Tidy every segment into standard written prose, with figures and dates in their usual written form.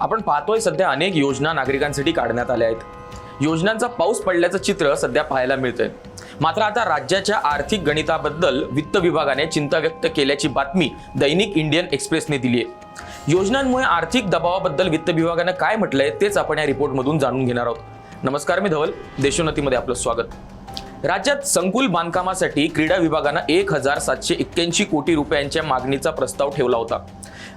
आपण पाहतोय सध्या अनेक योजना नागरिकांसाठी काढण्यात आल्या आहेत। योजनांचा पाऊस पडल्याचं चित्र सध्या पाहायला मिळतंय। मात्र आता राज्याच्या आर्थिक गणिताबद्दल वित्त विभागाने चिंता व्यक्त केल्याची बातमी दैनिक इंडियन एक्सप्रेसने दिली आहे। योजनांमुळे आर्थिक दबावाबद्दल वित्त विभागाने काय म्हटलंय तेच आपण या रिपोर्टमधून जाणून घेणार आहोत। नमस्कार, मी धवल, देशोन्नतीमध्ये आपलं स्वागत। राज्यात संकुल बांधकामासाठी क्रीडा विभागाने 1781 कोटी रुपयांच्या मागणीचा प्रस्ताव ठेवला होता।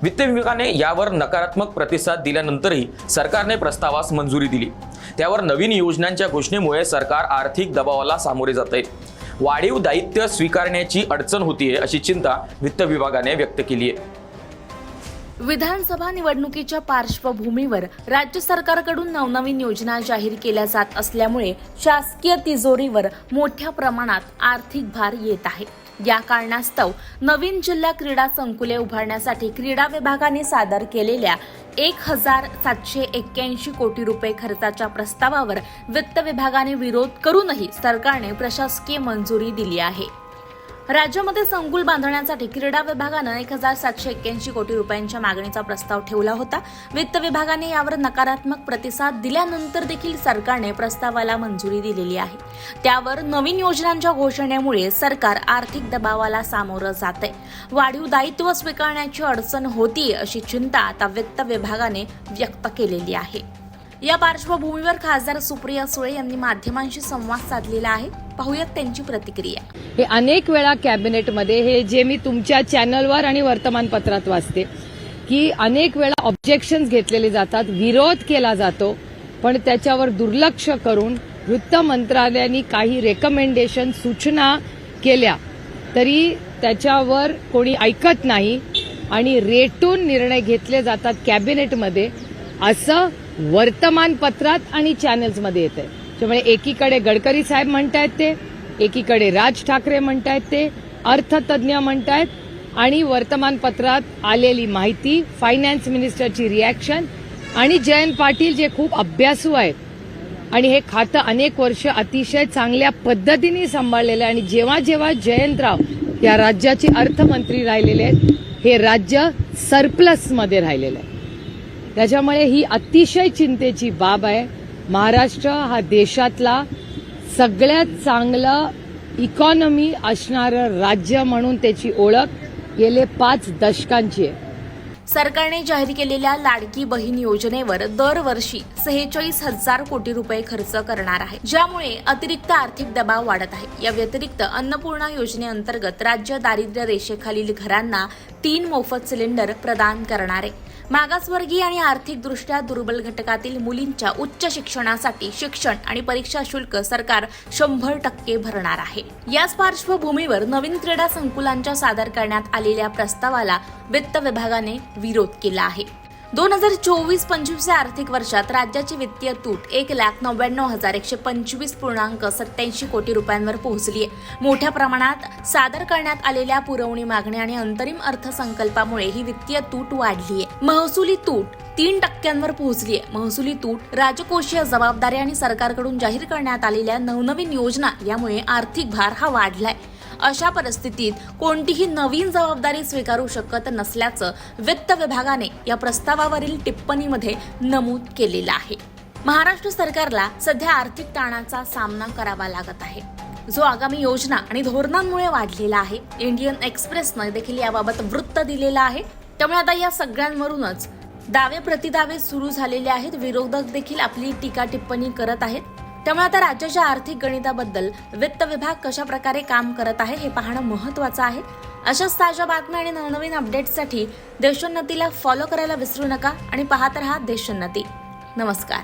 वित्त विभागाने यावर नकारात्मक प्रतिसाद दिल्यानंतरही सरकारने प्रस्तावास मंजुरी दिली। त्यावर नवीन योजनांच्या घोषणेमुळे सरकार आर्थिक दबावाला सामोरे जात आहे। वाढीव दायित्व स्वीकारण्याची अडचण होतीये अशी चिंता वित्त विभागाने व्यक्त केली आहे। विधानसभा निवडणुकीच्या पार्श्वभूमीवर राज्य सरकारकडून नवनवीन योजना जाहीर केल्या जात असल्यामुळे शासकीय तिजोरीवर मोठ्या प्रमाणात आर्थिक भार येत आहे। या कारणास्तव नवीन जिल्हा क्रीडा संकुले उभारण्यासाठी क्रीडा विभागाने सादर केलेल्या 1781 कोटी रुपये खर्चाच्या प्रस्तावावर वित्त विभागाने विरोध करूनही सरकारने प्रशासकीय मंजुरी दिली आहे। राज्यामध्ये संकुल बांधण्यासाठी क्रीडा विभागानं 1781 कोटी रुपयांच्या मागणीचा प्रस्ताव ठेवला होता। वित्त विभागाने यावर नकारात्मक प्रतिसाद दिल्यानंतर देखील सरकारने प्रस्तावाला मंजुरी दिलेली आहे। त्यावर नवीन योजनांच्या घोषणेमुळे सरकार आर्थिक दबावाला सामोरं जातंय। वाढीव दायित्व स्वीकारण्याची अडचण होतीये अशी चिंता आता वित्त विभागाने व्यक्त केलेली आहे। या पार्श्वभूमीवर खासदार सुप्रिया सुळे यांनी माध्यमांशी संवाद साधलेला आहे। पाहूयात त्यांची प्रतिक्रिया। हे अनेक वेळा कॅबिनेटमध्ये हे जे मी तुमच्या चॅनलवर आणि वर्तमानपत्रात वाचते की अनेक वेळा ऑब्जेक्शन्स घेतलेले जातात, विरोध केला जातो, पण त्याच्यावर दुर्लक्ष करून वित्त मंत्रालयाने काही रेकमेंडेशन सूचना केल्या तरी त्याच्यावर कोणी ऐकत नाही आणि रेटून निर्णय घेतले जातात कॅबिनेटमध्ये, असं वर्तमानपत्रात आणि चॅनल्समध्ये येते। त्यामुळे एकीकडे गडकरी साहेब म्हणतायत ते, एकीकडे राज ठाकरे म्हणतायत ते, अर्थतज्ञ म्हणतायत आणि वर्तमानपत्रात आलेली माहिती, फायनान्स मिनिस्टरची रिॲक्शन आणि जयंत पाटील जे खूप अभ्यासू आहेत आणि हे खातं अनेक वर्ष अतिशय चांगल्या पद्धतीने सांभाळलेलं आहे आणि जेव्हा जेव्हा जयंतराव या राज्याचे अर्थमंत्री राहिलेले आहेत, हे राज्य सरप्लसमध्ये राहिलेलं आहे। त्याच्यामुळे ही अतिशय चिंतेची बाब आहे। महाराष्ट्र हा देशातला सगळ्यात चांगलं इकॉनॉमी असणारं राज्य म्हणून त्याची ओळख गेले 5 दशकांची आहे। सरकारने जाहीर केलेल्या लाडकी बहीण योजनेवर दरवर्षी 46,000 कोटी रुपये खर्च करणार आहे, ज्यामुळे अतिरिक्त आर्थिक दबाव वाढत आहे। या व्यतिरिक्त अन्नपूर्णा योजनेअंतर्गत राज्य दारिद्र्य रेषेखालील घरांना 3 मोफत सिलेंडर प्रदान करणार आहे। मागासवर्गीय आणि आर्थिकदृष्ट्या दुर्बल घटकातील मुलींच्या उच्च शिक्षणासाठी शिक्षण आणि परीक्षा शुल्क सरकार 100% भरणार आहे। याच पार्श्वभूमीवर नवीन क्रीडा संकुलांच्या सादर करण्यात आलेल्या प्रस्तावाला वित्त विभागाने विरोध केला आहे। 2024-25 या आर्थिक वर्षात राज्याची वित्तीय तूट 1,99,125.87 कोटी रुपयांवर पोहोचली आहे। मोठ्या प्रमाणात सादर करण्यात आलेल्या पुरवणी मागण्या आणि अंतरिम अर्थसंकल्पामुळे ही वित्तीय तूट वाढली आहे। महसुली तूट 3% पोहोचली आहे। महसुली तूट, राजकोषीय जबाबदारी आणि सरकारकडून जाहीर करण्यात आलेल्या नवनवीन योजना यामुळे आर्थिक भार हा वाढलाय। अशा परिस्थितीत कोणतीही नवीन जबाबदारी स्वीकारू शकत नसल्याचं वित्त विभागाने या प्रस्तावावरील टिप्पणीमध्ये नमूद केलेलं आहे। महाराष्ट्र सरकारला सध्या आर्थिक ताणाचा सामना करावा लागत आहे, जो आगामी योजना आणि धोरणांमुळे वाढलेला आहे। इंडियन एक्सप्रेसने देखील याबाबत वृत्त दिलेलं आहे। त्यामुळे आता या सगळ्यांवरूनच दावे प्रतिदावे सुरू झालेले आहेत। विरोधक देखील आपली टीका टिप्पणी करत आहेत। त्यामुळे आता राज्याच्या आर्थिक गणिताबद्दल वित्त विभाग कशा प्रकारे काम करत आहे हे पाहणं महत्त्वाचं आहे। अशाच ताज्या बातम्या आणि नवनवीन अपडेट्ससाठी देशोन्नतीला फॉलो करायला विसरू नका आणि पाहत रहा देशोन्नती। नमस्कार।